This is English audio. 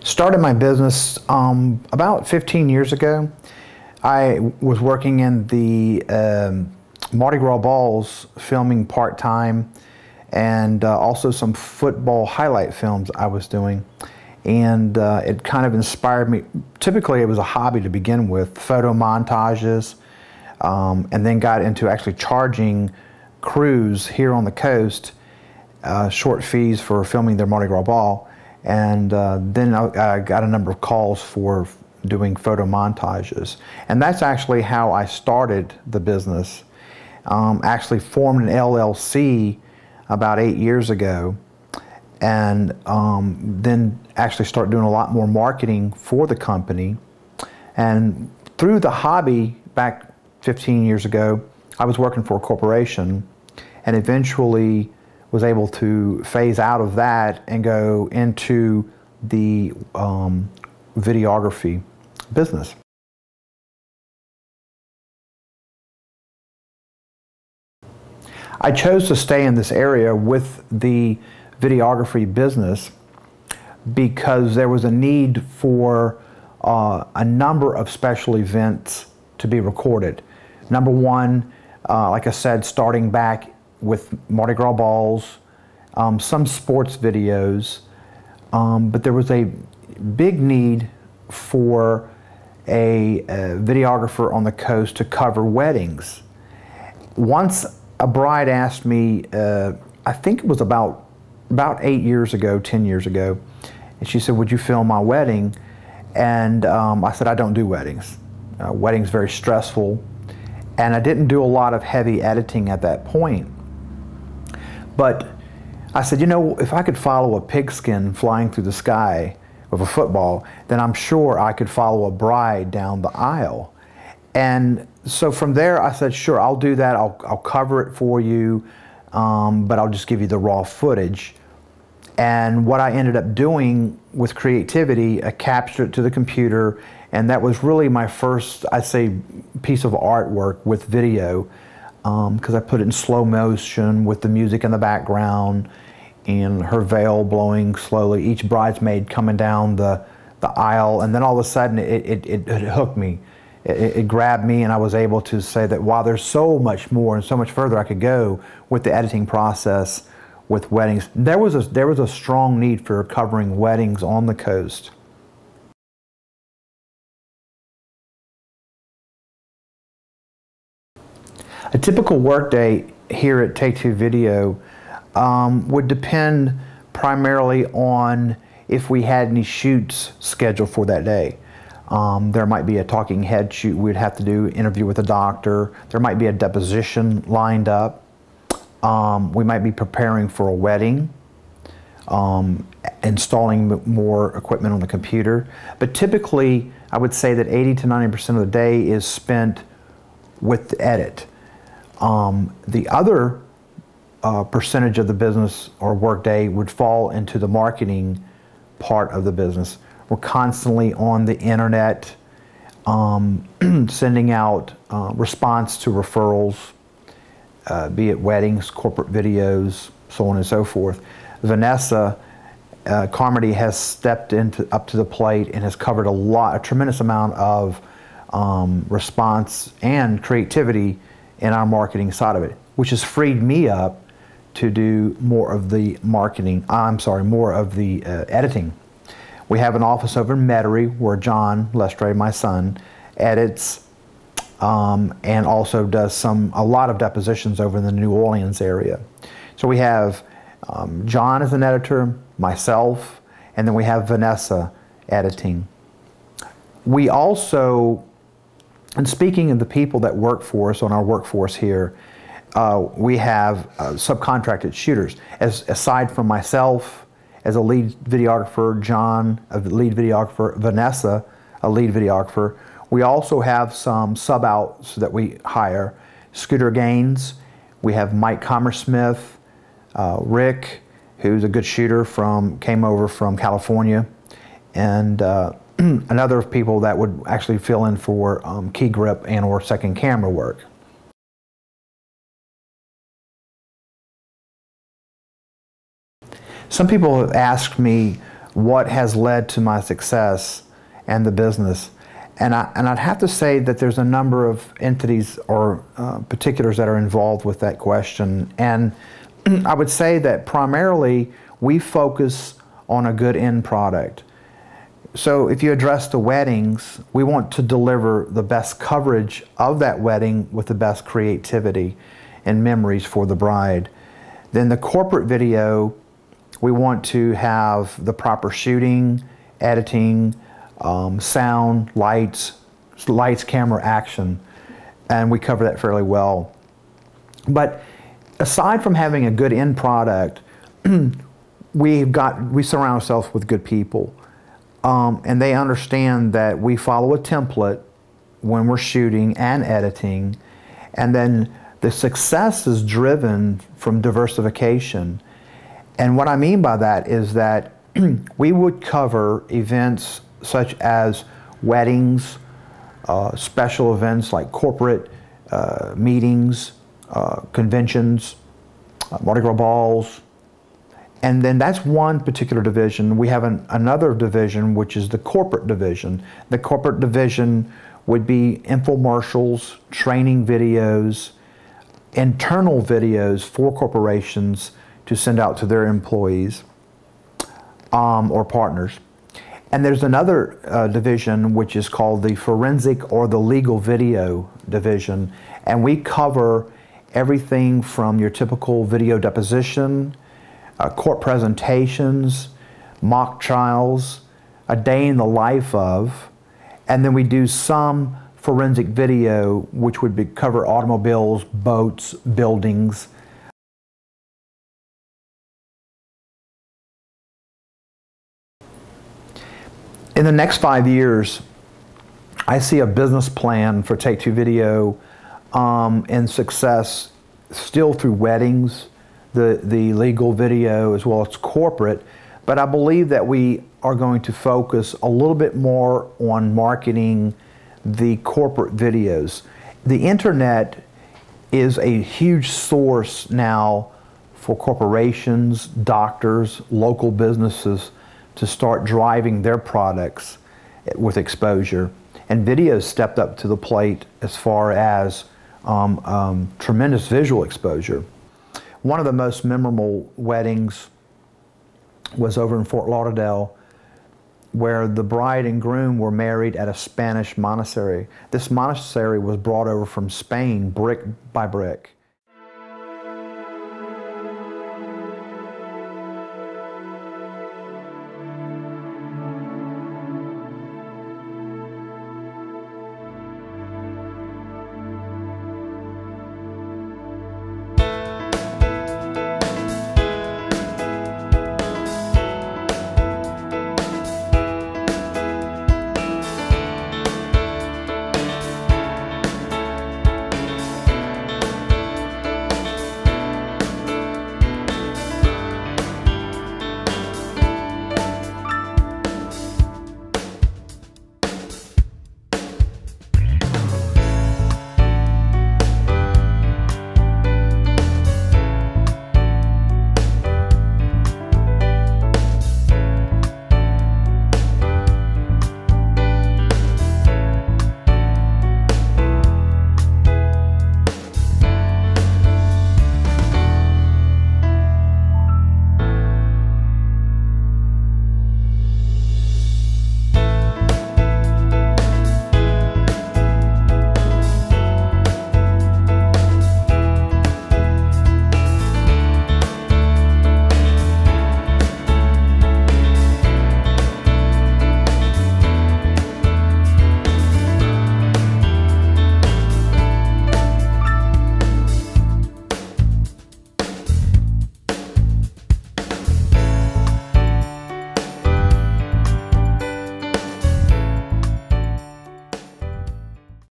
Started my business about 15 years ago. I was working in the Mardi Gras balls, filming part-time, and also some football highlight films I was doing. And it kind of inspired me. Typically it was a hobby to begin with, photo montages, and then got into actually charging crews here on the coast short fees for filming their Mardi Gras ball. And then I got a number of calls for doing photo montages. And that's actually how I started the business. Actually formed an LLC about 8 years ago, and then actually started doing a lot more marketing for the company. And through the hobby back 15 years ago, I was working for a corporation and eventually was able to phase out of that and go into the videography business. I chose to stay in this area with the videography business because there was a need for a number of special events to be recorded. Number one, like I said, starting back with Mardi Gras balls, some sports videos, but there was a big need for a videographer on the coast to cover weddings. Once a bride asked me, I think it was about 8 years ago, 10 years ago, and she said, "Would you film my wedding?" And I said, "I don't do weddings. Weddings very stressful," and I didn't do a lot of heavy editing at that point. But I said, you know, if I could follow a pigskin flying through the sky with a football, then I'm sure I could follow a bride down the aisle. And so from there I said, sure, I'll do that. I'll cover it for you, but I'll just give you the raw footage. And what I ended up doing with creativity, I captured it to the computer, and that was really my first, I'd say, piece of artwork with video, because I put it in slow motion with the music in the background and her veil blowing slowly, each bridesmaid coming down the aisle, and then all of a sudden it hooked me. It grabbed me, and I was able to say that while there's so much more and so much further I could go with the editing process with weddings, there was a strong need for covering weddings on the coast. A typical workday here at Take Two Video would depend primarily on if we had any shoots scheduled for that day. There might be a talking head shoot we'd have to do, interview with a doctor. There might be a deposition lined up. We might be preparing for a wedding, installing more equipment on the computer. But typically, I would say that 80 to 90% of the day is spent with the edit. The other percentage of the business or workday would fall into the marketing part of the business. We're constantly on the internet, sending out response to referrals, be it weddings, corporate videos, so on and so forth. Vanessa Carmody has stepped up to the plate and has covered a tremendous amount of response and creativity in our marketing side of it, which has freed me up to do more of the more of the editing. We have an office over in Metairie where John Lestre, my son, edits and also does a lot of depositions over in the New Orleans area. So we have John as an editor, myself, and then we have Vanessa editing. We also, and speaking of the people that work for us on our workforce here, we have subcontracted shooters. Aside from myself as a lead videographer, John, a lead videographer, Vanessa, a lead videographer, we also have some sub-outs that we hire. Scooter Gaines, we have Mike Commersmith, Rick, who's a good shooter, came over from California, and another people that would actually fill in for key grip and or second camera work. Some people have asked me what has led to my success and the business. And I'd have to say that there's a number of entities or particulars that are involved with that question. And I would say that primarily we focus on a good end product. So if you address the weddings, we want to deliver the best coverage of that wedding with the best creativity and memories for the bride. Then the corporate video, we want to have the proper shooting, editing, sound, lights, camera, action, and we cover that fairly well. But aside from having a good end product, we surround ourselves with good people, and they understand that we follow a template when we're shooting and editing, and then the success is driven from diversification. And what I mean by that is that we would cover events such as weddings, special events like corporate meetings, conventions, Mardi Gras balls, and then that's one particular division. We have another division, which is the corporate division. The corporate division would be infomercials, training videos, internal videos for corporations to send out to their employees or partners. And there's another division which is called the forensic or the legal video division, and we cover everything from your typical video deposition, court presentations, mock trials, a day in the life of, and then we do some forensic video which would cover automobiles, boats, buildings. In the next 5 years, I see a business plan for Take-Two Video and success still through weddings, the legal video as well as corporate, but I believe that we are going to focus a little bit more on marketing the corporate videos. The internet is a huge source now for corporations, doctors, local businesses to start driving their products with exposure. And video stepped up to the plate as far as tremendous visual exposure. One of the most memorable weddings was over in Fort Lauderdale, where the bride and groom were married at a Spanish monastery. This monastery was brought over from Spain brick by brick.